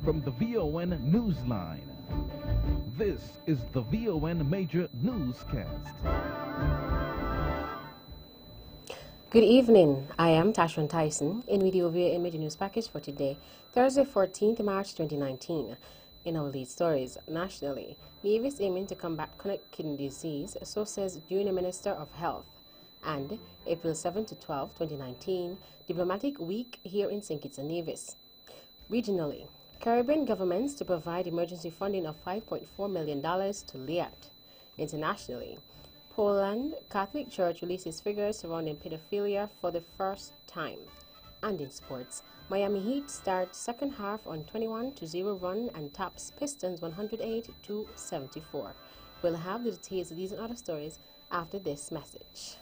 from the VON Newsline. This is the VON Major Newscast. Good evening. I am Tashwan Tyson in with your VON Major News package for today, Thursday, 14th March 2019. In our lead stories, nationally, Nevis aiming to combat chronic kidney disease, so says Junior Minister of Health. And April 7 to 12, 2019, Diplomatic Week here in St. Kitts and Nevis. Regionally, Caribbean governments to provide emergency funding of $5.4 million to LIAT. Internationally, Poland Catholic Church releases figures surrounding pedophilia for the first time. And in sports, Miami Heat starts second half on 21-0 run and tops Pistons 108-74. We'll have the details of these and other stories after this message.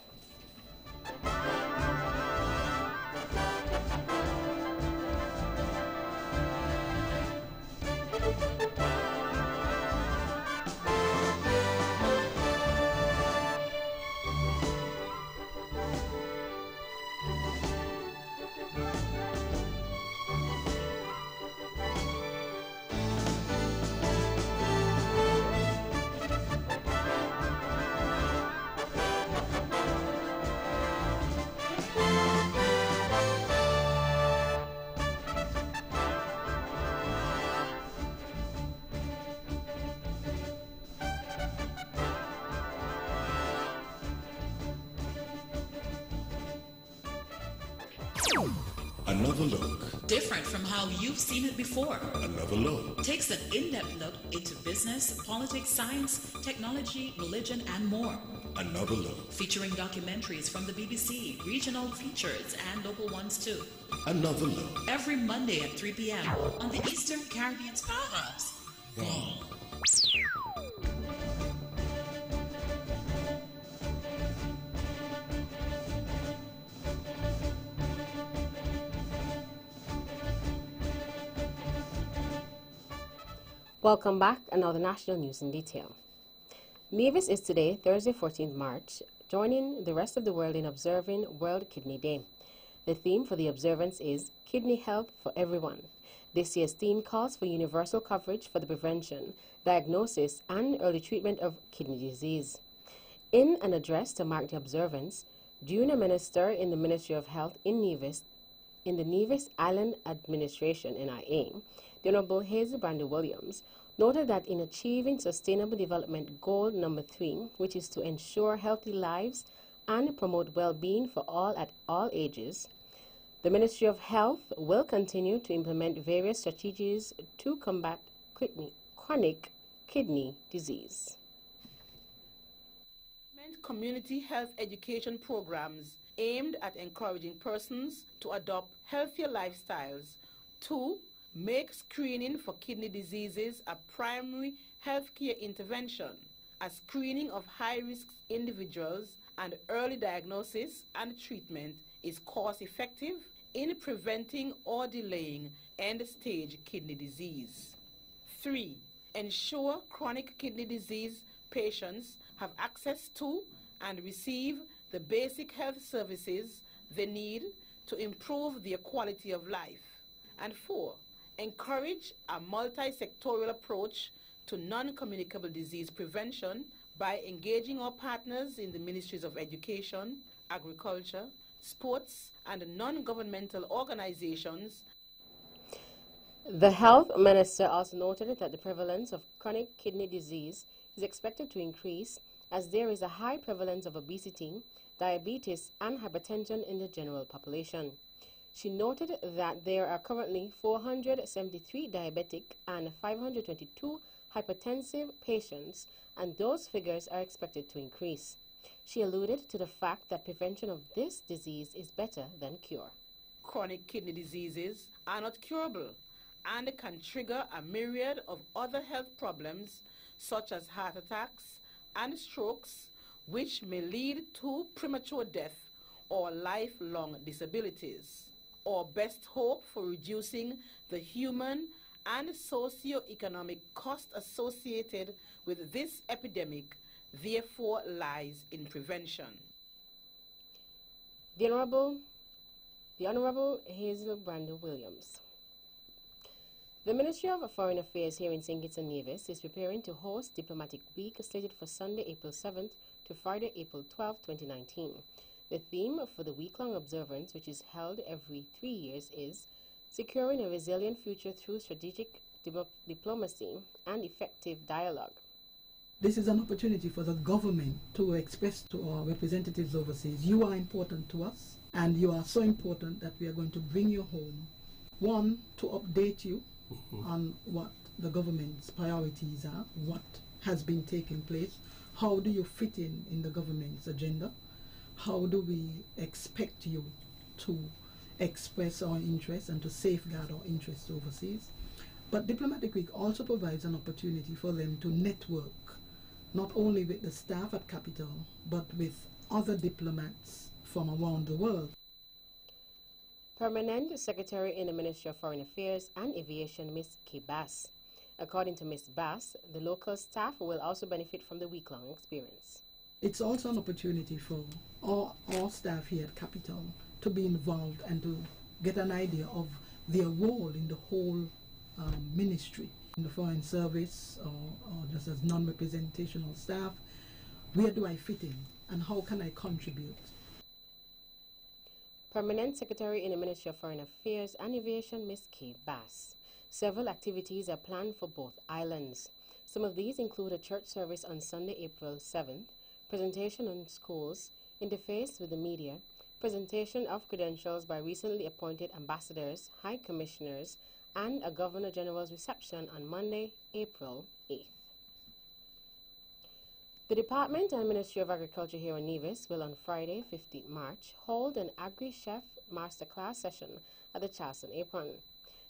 Another look. Different from how you've seen it before. Another look. Takes an in-depth look into business, politics, science, technology, religion, and more. Another look. Featuring documentaries from the BBC, regional features, and local ones too. Another look. Every Monday at 3 p.m. on the Eastern Caribbean's powerhouse. Wrong. Welcome back, and now the national news in detail. Nevis is today, Thursday, 14th March, joining the rest of the world in observing World Kidney Day. The theme for the observance is Kidney Health for Everyone. This year's theme calls for universal coverage for the prevention, diagnosis, and early treatment of kidney disease. In an address to mark the observance, Junior Minister in the Ministry of Health in the Nevis Island Administration, NIA, the Honorable Hazel Brandon Williams, noted that in achieving Sustainable Development Goal number 3, which is to ensure healthy lives and promote well-being for all at all ages, the Ministry of Health will continue to implement various strategies to combat chronic kidney disease. Community health education programs aimed at encouraging persons to adopt healthier lifestyles. 2. Make screening for kidney diseases a primary healthcare intervention, as screening of high-risk individuals and early diagnosis and treatment is cost-effective in preventing or delaying end-stage kidney disease. 3. Ensure chronic kidney disease patients have access to and receive the basic health services they need to improve their quality of life. And 4. Encourage a multi-sectorial approach to non-communicable disease prevention by engaging our partners in the Ministries of Education, Agriculture, Sports, and non-governmental organizations. The Health Minister also noted that the prevalence of chronic kidney disease is expected to increase as there is a high prevalence of obesity, diabetes, and hypertension in the general population. She noted that there are currently 473 diabetic and 522 hypertensive patients, and those figures are expected to increase. She alluded to the fact that prevention of this disease is better than cure. Chronic kidney diseases are not curable and can trigger a myriad of other health problems such as heart attacks and strokes, which may lead to premature death or lifelong disabilities. Our best hope for reducing the human and socio-economic cost associated with this epidemic therefore lies in prevention. The Honorable Hazel Brandon Williams. The Ministry of Foreign Affairs here in St. Kitts and Nevis is preparing to host Diplomatic Week slated for Sunday, April 7th to Friday, April 12, 2019. The theme for the week-long observance, which is held every 3 years, is Securing a Resilient Future Through Strategic Diplomacy and Effective Dialogue. This is an opportunity for the government to express to our representatives overseas, you are important to us, and you are so important that we are going to bring you home. One, to update you on what the government's priorities are, what has been taking place, how do you fit in the government's agenda, how do we expect you to express our interests and to safeguard our interests overseas. But Diplomatic Week also provides an opportunity for them to network, not only with the staff at Capitol, but with other diplomats from around the world. Permanent Secretary in the Ministry of Foreign Affairs and Aviation, Ms. Kay Bass. According to Ms. Bass, the local staff will also benefit from the week-long experience. It's also an opportunity for all staff here at Capitol to be involved and to get an idea of their role in the whole ministry, in the Foreign Service or just as non-representational staff. Where do I fit in and how can I contribute? Permanent Secretary in the Ministry of Foreign Affairs and Aviation, Ms. Kay Bass. Several activities are planned for both islands. Some of these include a church service on Sunday, April 7th, presentation on schools, interface with the media, presentation of credentials by recently appointed ambassadors, high commissioners, and a Governor General's reception on Monday, April 8th. The Department and Ministry of Agriculture here in Nevis will on Friday, 15th March, hold an Agri-Chef Masterclass session at the Charleston Apron.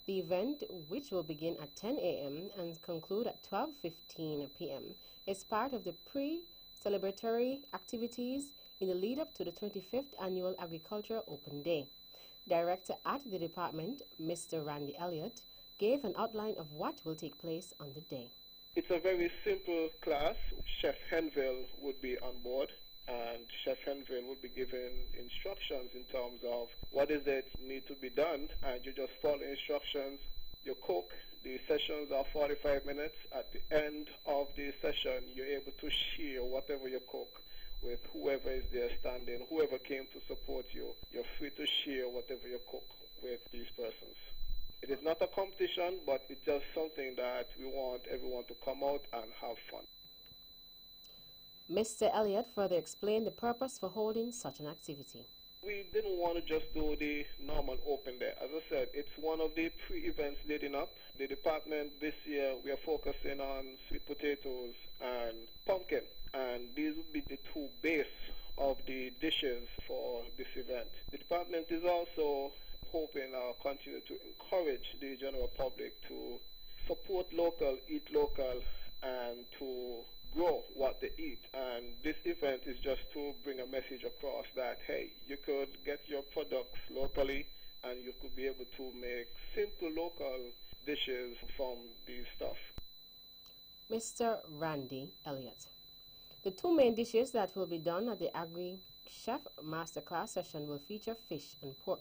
The event, which will begin at 10 a.m. and conclude at 12:15 p.m., is part of the pre-celebratory activities in the lead-up to the 25th Annual Agriculture Open Day. Director at the department, Mr. Randy Elliott, gave an outline of what will take place on the day. It's a very simple class. Chef Henville would be on board, and Chef Henville would be given instructions in terms of what is it need to be done, and you just follow instructions, you cook. The sessions are 45 minutes. At the end of the session, you're able to share whatever you cook with whoever is there standing, whoever came to support you. You're free to share whatever you cook with these persons. It is not a competition, but it's just something that we want everyone to come out and have fun. Mr. Elliott further explained the purpose for holding such an activity. We didn't want to just do the normal open day. As I said, it's one of the pre-events leading up. The department this year, we are focusing on sweet potatoes and pumpkin, and these will be the two base of the dishes for this event. The department is also hoping continue to encourage the general public to support local, eat local, and to grow what they eat. And this event is just to bring a message across that, hey, you could get your products locally and you could be able to make simple local dishes from these stuff. Mr. Randy Elliott. The two main dishes that will be done at the Agri-Chef Masterclass session will feature fish and pork.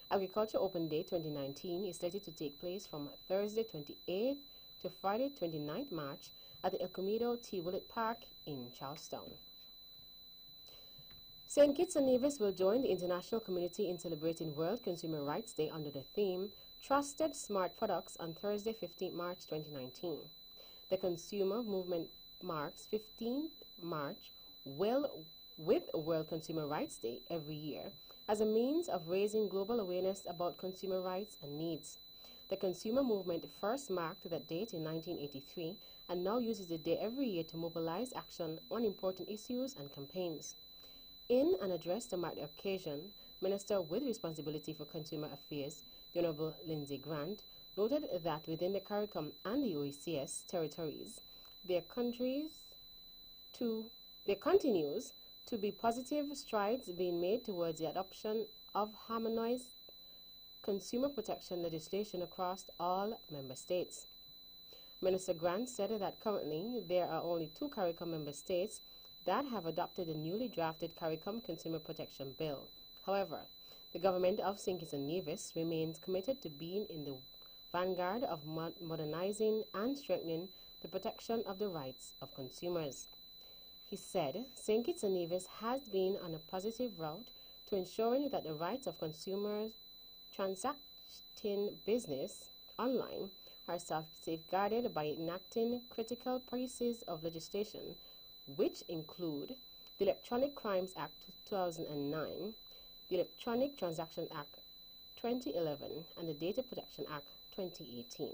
Agriculture Open Day 2019 is slated to take place from Thursday 28th to Friday 29th March at the El Comido T. Willett Park in Charlestown. St. Kitts and Nevis will join the international community in celebrating World Consumer Rights Day under the theme Trusted Smart Products on Thursday 15th March 2019. The consumer movement marks 15th March with World Consumer Rights Day every year as a means of raising global awareness about consumer rights and needs. The consumer movement first marked that date in 1983 and now uses the day every year to mobilize action on important issues and campaigns. In an address to mark the occasion, Minister with responsibility for consumer affairs, the Honorable Lindsay Grant, noted that within the CARICOM and the OECS territories, there continues to be positive strides being made towards the adoption of harmonized consumer protection legislation across all member states. Minister Grant said that currently there are only 2 CARICOM member states that have adopted the newly drafted CARICOM Consumer Protection Bill. However, the government of St. Kitts and Nevis remains committed to being in the vanguard of modernizing and strengthening the protection of the rights of consumers. He said St. Kitts and Nevis has been on a positive route to ensuring that the rights of consumers transacting business online are safeguarded by enacting critical pieces of legislation, which include the Electronic Crimes Act 2009, the Electronic Transactions Act 2011, and the Data Protection Act 2018.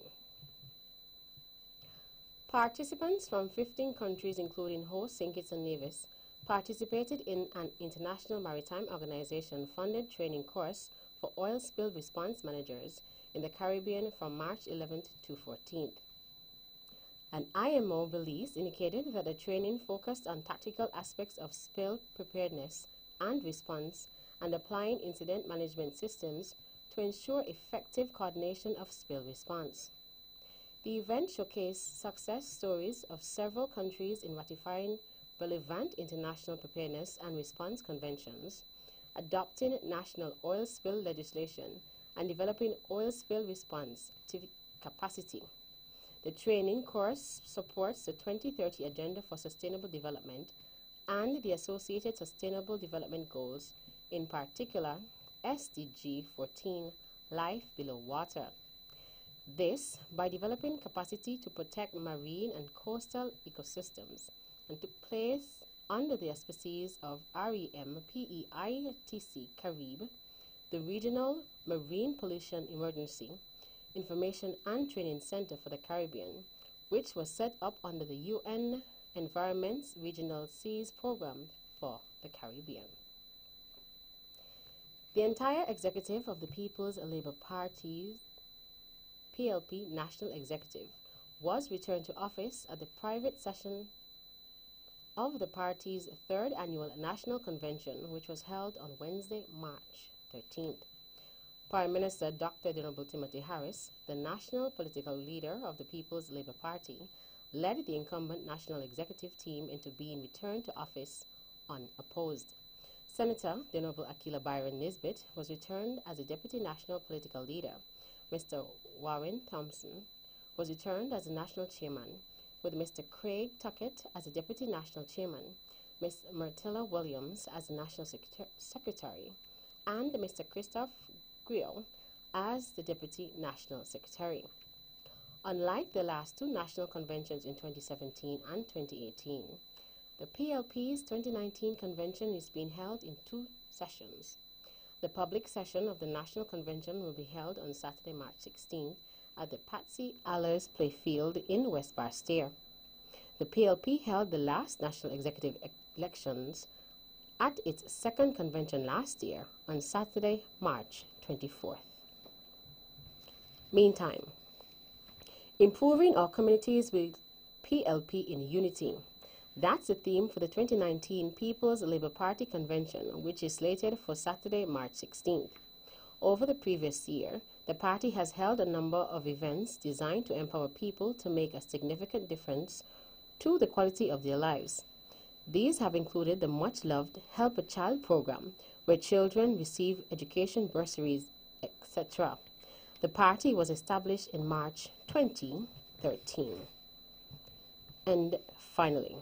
Participants from 15 countries, including host St. Kitts and Nevis, participated in an International Maritime Organization-funded training course for oil spill response managers in the Caribbean from March 11th to 14th. An IMO release indicated that the training focused on tactical aspects of spill preparedness and response and applying incident management systems to ensure effective coordination of spill response. The event showcased success stories of several countries in ratifying relevant international preparedness and response conventions, adopting national oil spill legislation, and developing oil spill response capacity. The training course supports the 2030 Agenda for Sustainable Development and the associated Sustainable Development Goals, in particular SDG 14, Life Below Water. This by developing capacity to protect marine and coastal ecosystems and took place under the auspices of REMPEITC Carib, the Regional Marine Pollution Emergency Information and Training Center for the Caribbean, which was set up under the UN Environment's Regional Seas Program for the Caribbean. The entire executive of the People's Labour Party's PLP National Executive was returned to office at the private session of the party's third annual national convention, which was held on Wednesday, March 13th. Prime Minister Dr. The Honorable Timothy Harris, the national political leader of the People's Labour Party, led the incumbent national executive team into being returned to office unopposed. Senator the Honorable Akila Byron Nisbet was returned as the deputy national political leader. Mr. Warren Thompson was returned as the national chairman, with Mr. Craig Tuckett as the deputy national chairman, Ms. Myrtilla Williams as the national secretary, and Mr. Christophe Griot as the deputy national secretary. Unlike the last two national conventions in 2017 and 2018, the PLP's 2019 convention is being held in two sessions. The public session of the National Convention will be held on Saturday, March 16th at the Patsy Allers Playfield in West Barstair. The PLP held the last national executive elections at its second convention last year on Saturday, March 24th. Meantime, improving our communities with PLP in unity. That's the theme for the 2019 People's Labour Party Convention, which is slated for Saturday, March 16th. Over the previous year, the party has held a number of events designed to empower people to make a significant difference to the quality of their lives. These have included the much-loved Help a Child program, where children receive education bursaries, etc. The party was established in March 2013. And finally,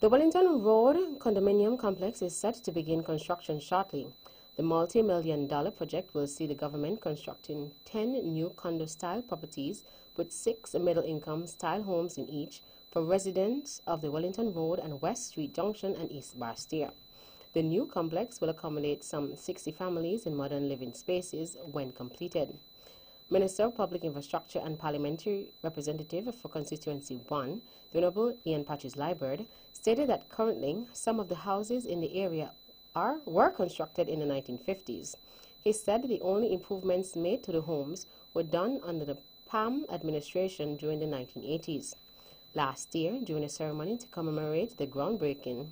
the Wellington Road condominium complex is set to begin construction shortly. The multi-million-dollar project will see the government constructing 10 new condo-style properties with 6 middle-income style homes in each for residents of the Wellington Road and West Street Junction and East Barstair. The new complex will accommodate some 60 families in modern living spaces when completed. Minister of Public Infrastructure and Parliamentary Representative for Constituency 1, the Honorable Ian Patches-Liburd, stated that currently some of the houses in the area were constructed in the 1950s. He said the only improvements made to the homes were done under the PAM administration during the 1980s. Last year, during a ceremony to commemorate the groundbreaking,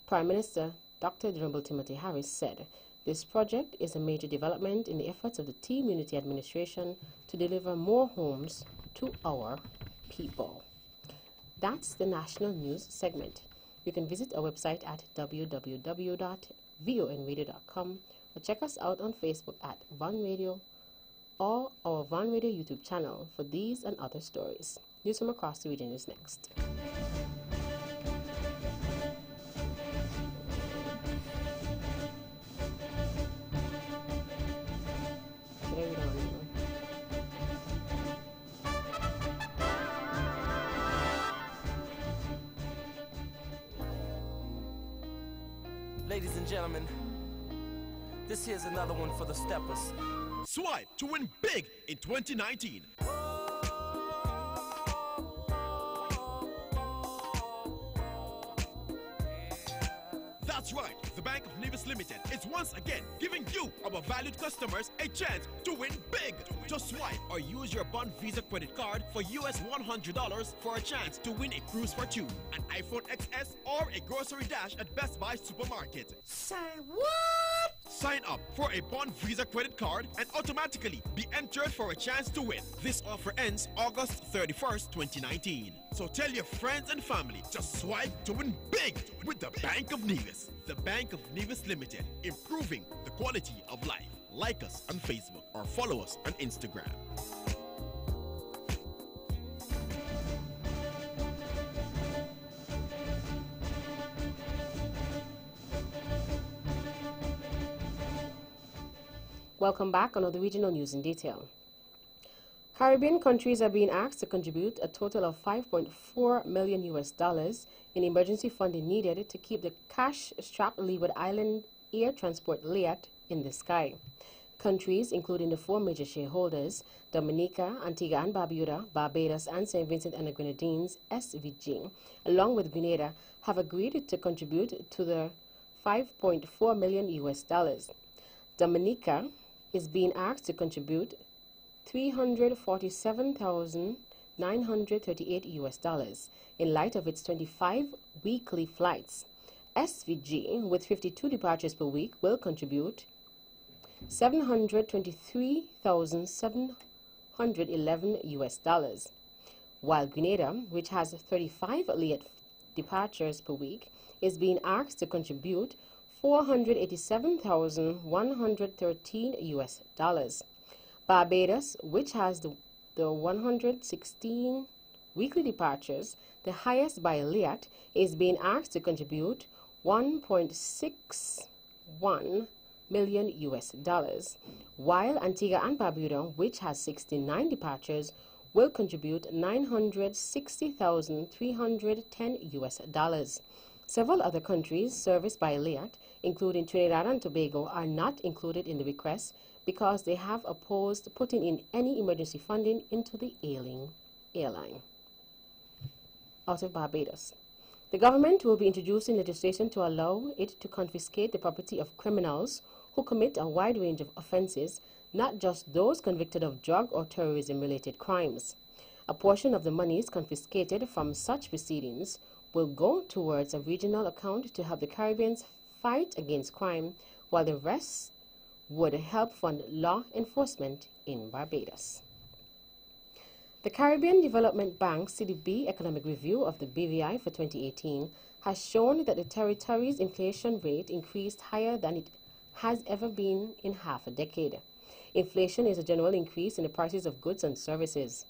Prime Minister Dr. Honorable Timothy Harris said, "This project is a major development in the efforts of the Team Unity administration to deliver more homes to our people." That's the national news segment. You can visit our website at www.vonradio.com or check us out on Facebook at Von Radio or our Van Radio YouTube channel for these and other stories. News from across the region is next. Ladies and gentlemen, this here's another one for the steppers. Swipe to win big in 2019. That's right, the Bank of Nevis Limited is once again giving you, our valued customers, a chance to win big. Just swipe or use your Bond Visa credit card for US $100 for a chance to win a cruise for two, an iPhone XS, or a grocery dash at Best Buy Supermarket. Say what? Sign up for a Bond Visa credit card and automatically be entered for a chance to win. This offer ends August 31st, 2019. So tell your friends and family, just swipe to win big with the Bank of Nevis. The Bank of Nevis Limited, improving the quality of life. Like us on Facebook or follow us on Instagram. Welcome back on the regional news in detail. Caribbean countries are being asked to contribute a total of $5.4 million in emergency funding needed to keep the cash-strapped Leeward Island air transport LEAT in the sky. Countries, including the four major shareholders, Dominica, Antigua and Barbuda, Barbados, and St. Vincent and the Grenadines, SVG, along with Grenada, have agreed to contribute to the $5.4 million. Dominica is being asked to contribute $347,938 in light of its 25 weekly flights. SVG, with 52 departures per week, will contribute $723,711, while Grenada, which has 35 LEAT departures per week, is being asked to contribute $487,113. Barbados, which has the 116 weekly departures, the highest by LEAT, is being asked to contribute $1.61 million, while Antigua and Barbuda, which has 69 departures, will contribute $960,310. Several other countries serviced by LEAT, including Trinidad and Tobago, are not included in the request because they have opposed putting in any emergency funding into the ailing airline. Out of Barbados. The government will be introducing legislation to allow it to confiscate the property of criminals who commit a wide range of offenses, not just those convicted of drug or terrorism-related crimes. A portion of the monies confiscated from such proceedings will go towards a regional account to help the Caribbeans fight against crime, while the rest would help fund law enforcement in Barbados. The Caribbean Development Bank CDB Economic Review of the BVI for 2018 has shown that the territory's inflation rate increased higher than it has ever been in half a decade. Inflation is a general increase in the prices of goods and services.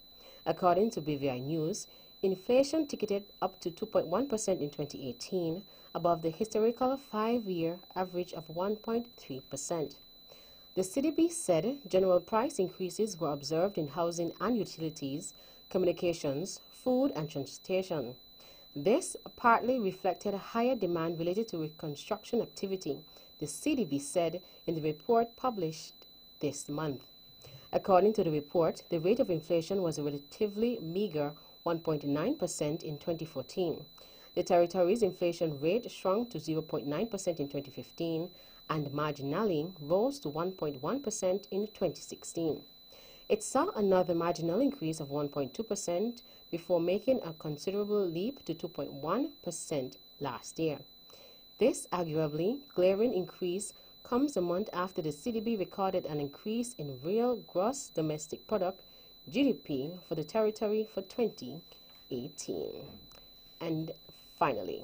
According to BVI News, inflation ticketed up to 2.1% in 2018, above the historical 5-year average of 1.3%. The CDB said general price increases were observed in housing and utilities, communications, food and transportation. This partly reflected a higher demand related to construction activity, the CDB said in the report published this month. According to the report, the rate of inflation was a relatively meager 1.9% in 2014. The territory's inflation rate shrunk to 0.9% in 2015 and marginally rose to 1.1% in 2016. It saw another marginal increase of 1.2% before making a considerable leap to 2.1% last year. This arguably glaring increase comes a month after the CDB recorded an increase in real gross domestic product, GDP, for the territory for 2018. And finally,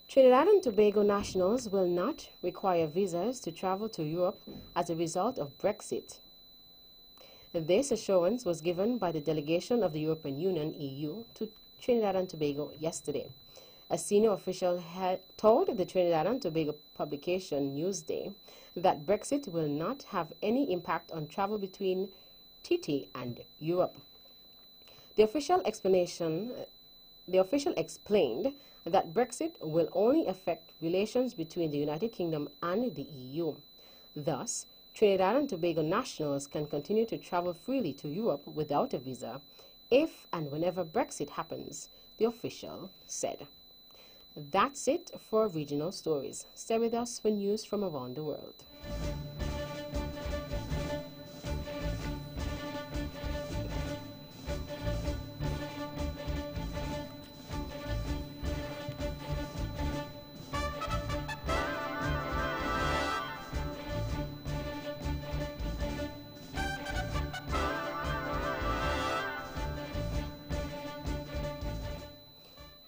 Trinidad and Tobago nationals will not require visas to travel to Europe as a result of Brexit, This assurance was given by the delegation of the European Union, EU, to Trinidad and Tobago yesterday. A senior official had told the Trinidad and Tobago publication Newsday that Brexit will not have any impact on travel between TT and Europe. The official explained that Brexit will only affect relations between the United Kingdom and the EU. Thus, Trinidad and Tobago nationals can continue to travel freely to Europe without a visa if and whenever Brexit happens, the official said. That's it for regional stories. Stay with us for news from around the world.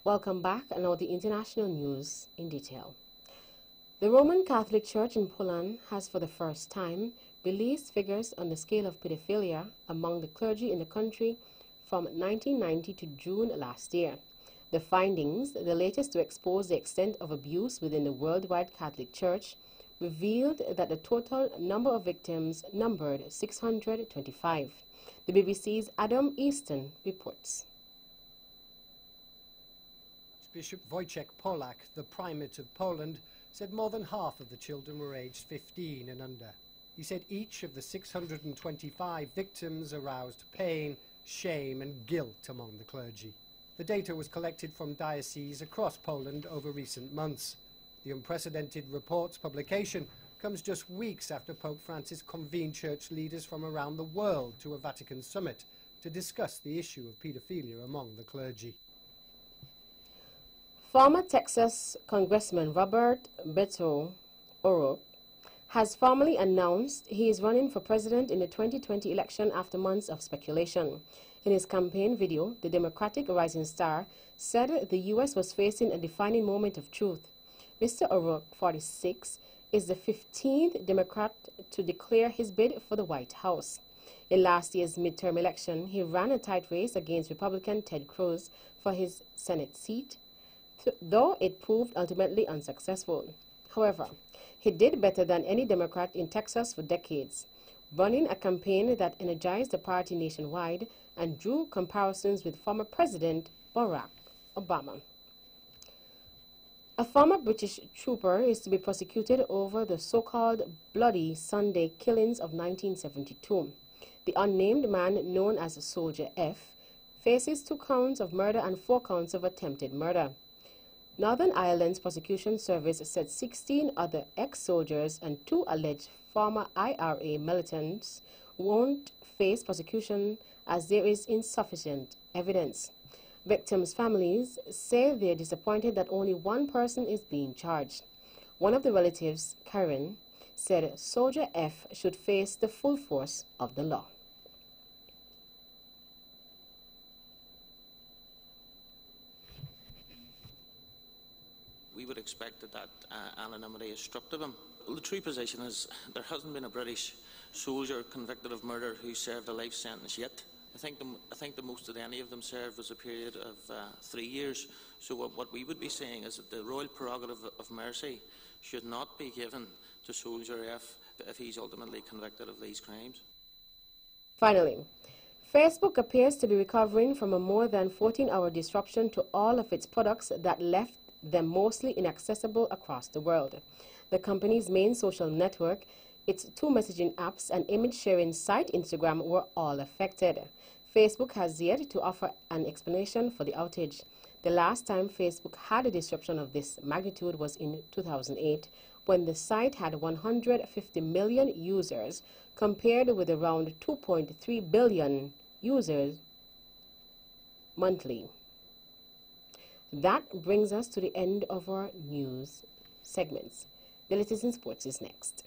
Welcome back, and now the international news in detail. The Roman Catholic Church in Poland has for the first time released figures on the scale of pedophilia among the clergy in the country from 1990 to June last year. The findings, the latest to expose the extent of abuse within the worldwide Catholic Church, revealed that the total number of victims numbered 625. The BBC's Adam Easton reports. Bishop Wojciech Polak, the primate of Poland, said more than half of the children were aged 15 and under. He said each of the 625 victims aroused pain, shame and guilt among the clergy. The data was collected from dioceses across Poland over recent months. The unprecedented report's publication comes just weeks after Pope Francis convened church leaders from around the world to a Vatican summit to discuss the issue of paedophilia among the clergy. Former Texas Congressman Robert Beto O'Rourke has formally announced he is running for president in the 2020 election after months of speculation. In his campaign video, the Democratic rising star said the U.S. was facing a defining moment of truth. Mr. O'Rourke, 46, is the 15th Democrat to declare his bid for the White House. In last year's midterm election, he ran a tight race against Republican Ted Cruz for his Senate seat, though it proved ultimately unsuccessful. However, he did better than any Democrat in Texas for decades, running a campaign that energized the party nationwide and drew comparisons with former President Barack Obama. A former British trooper is to be prosecuted over the so-called Bloody Sunday killings of 1972. The unnamed man, known as Soldier F, faces 2 counts of murder and 4 counts of attempted murder. Northern Ireland's prosecution service said 16 other ex-soldiers and 2 alleged former IRA militants won't face prosecution as there is insufficient evidence. Victims' families say they're disappointed that only 1 person is being charged. One of the relatives, Karen, said Soldier F should face the full force of the law. We would expect that anonymity is stripped of him. The true position is there hasn't been a British soldier convicted of murder who served a life sentence yet. I think the most that any of them served was a period of 3 years. So what we would be saying is that the royal prerogative of mercy should not be given to Soldier F if he's ultimately convicted of these crimes. Finally, Facebook appears to be recovering from a more than 14-hour disruption to all of its products that left them mostly inaccessible across the world. The company's main social network, its 2 messaging apps and image-sharing site Instagram were all affected. Facebook has yet to offer an explanation for the outage. The last time Facebook had a disruption of this magnitude was in 2008, when the site had 150 million users, compared with around 2.3 billion users monthly. That brings us to the end of our news segments. The latest in sports is next.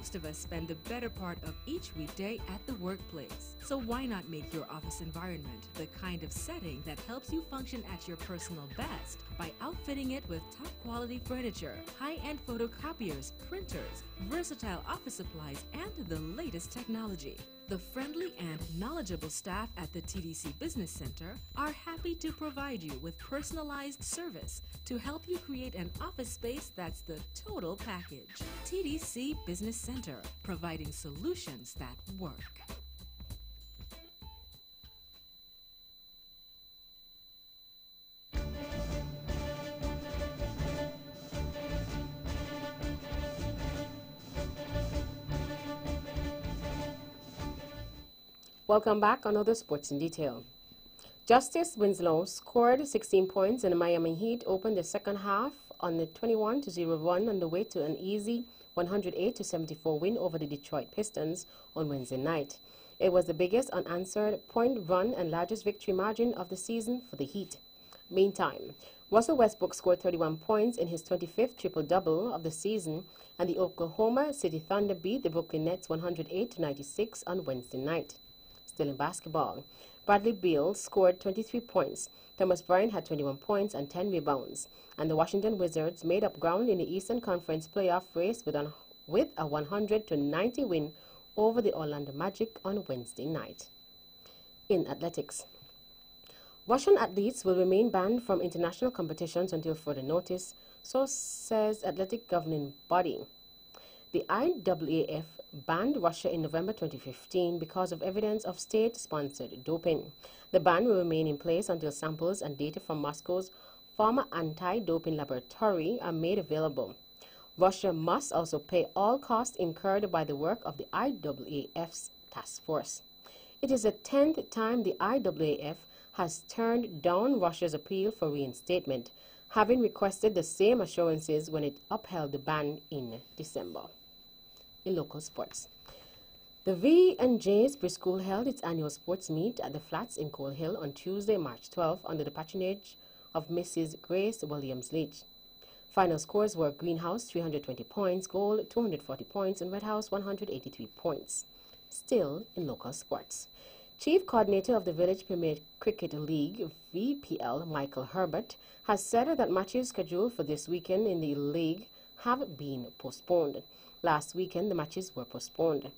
Most of us spend the better part of each weekday at the workplace. So why not make your office environment the kind of setting that helps you function at your personal best by outfitting it with top quality furniture, high-end photocopiers, printers, versatile office supplies, and the latest technology. The friendly and knowledgeable staff at the TDC Business Center are happy to provide you with personalized service to help you create an office space that's the total package. TDC Business Center, providing solutions that work. Welcome back on Other Sports in Detail. Justice Winslow scored 16 points and the Miami Heat opened the second half on the 21-0 run on the way to an easy 108-74 win over the Detroit Pistons on Wednesday night. It was the biggest unanswered point run and largest victory margin of the season for the Heat. Meantime, Russell Westbrook scored 31 points in his 25th triple-double of the season, and the Oklahoma City Thunder beat the Brooklyn Nets 108-96 on Wednesday night. Still in basketball, Bradley Beal scored 23 points, Thomas Bryant had 21 points and 10 rebounds, and the Washington Wizards made up ground in the Eastern Conference playoff race with a 100-90 win over the Orlando Magic on Wednesday night. In athletics, Russian athletes will remain banned from international competitions until further notice, so says athletic governing body. The IAAF banned Russia in November 2015 because of evidence of state-sponsored doping. The ban will remain in place until samples and data from Moscow's former anti-doping laboratory are made available. Russia must also pay all costs incurred by the work of the IAAF's task force. It is the 10th time the IAAF has turned down Russia's appeal for reinstatement, having requested the same assurances when it upheld the ban in December. In local sports, the V&J's Preschool held its annual sports meet at the Flats in Coal Hill on Tuesday, March 12, under the patronage of Mrs. Grace Williams-Leach. Final scores were Greenhouse 320 points, Gold 240 points, and Red House 183 points. Still in local sports, Chief Coordinator of the Village Premier Cricket League, VPL, Michael Herbert, has said that matches scheduled for this weekend in the league have been postponed. Last weekend, the matches were postponed.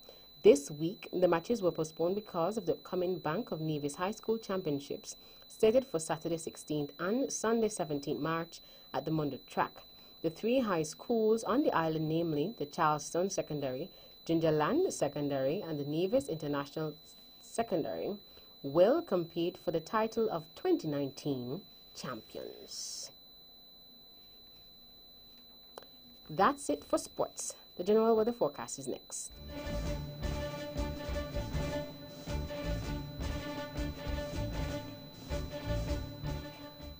This week, the matches were postponed because of the upcoming Bank of Nevis High School Championships, slated for Saturday 16th and Sunday 17th March at the Mundo Track. The three high schools on the island, namely the Charleston Secondary, Gingerland Secondary, and the Nevis International Secondary, will compete for the title of 2019 champions. That's it for sports. The general weather forecast is next.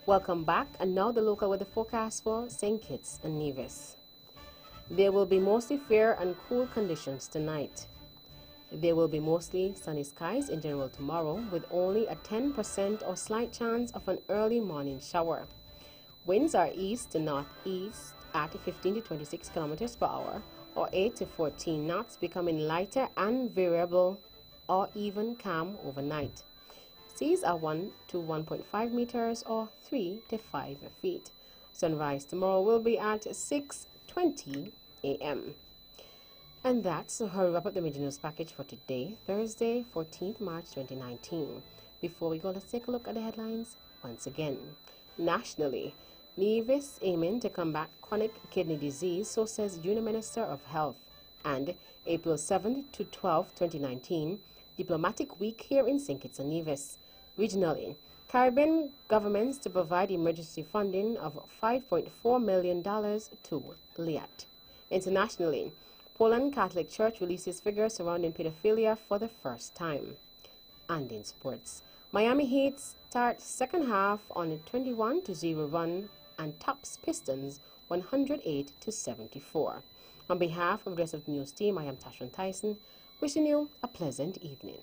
Welcome back, and now the local weather forecast for St. Kitts and Nevis. There will be mostly fair and cool conditions tonight. There will be mostly sunny skies in general tomorrow, with only a 10% or slight chance of an early morning shower. Winds are east to northeast at 15 to 26 kilometers per hour, or 8 to 14 knots, becoming lighter and variable or even calm overnight. Seas are 1 to 1.5 meters or 3 to 5 feet. Sunrise tomorrow will be at 6:20 a.m. And that's how we wrap up the Major News package for today, Thursday, 14th March 2019. Before we go, let's take a look at the headlines once again. Nationally, Nevis aiming to combat chronic kidney disease, so says Union Minister of Health. And April 7th to 12th, 2019, Diplomatic Week here in St. Kitts and Nevis. Regionally, Caribbean governments to provide emergency funding of $5.4 million to LIAT. Internationally, Poland Catholic Church releases figures surrounding pedophilia for the first time. And in sports, Miami Heat start second half on a 21-0 run and tops Pistons 108-74. On behalf of the rest of the news team, I am Tashan Tyson, wishing you a pleasant evening.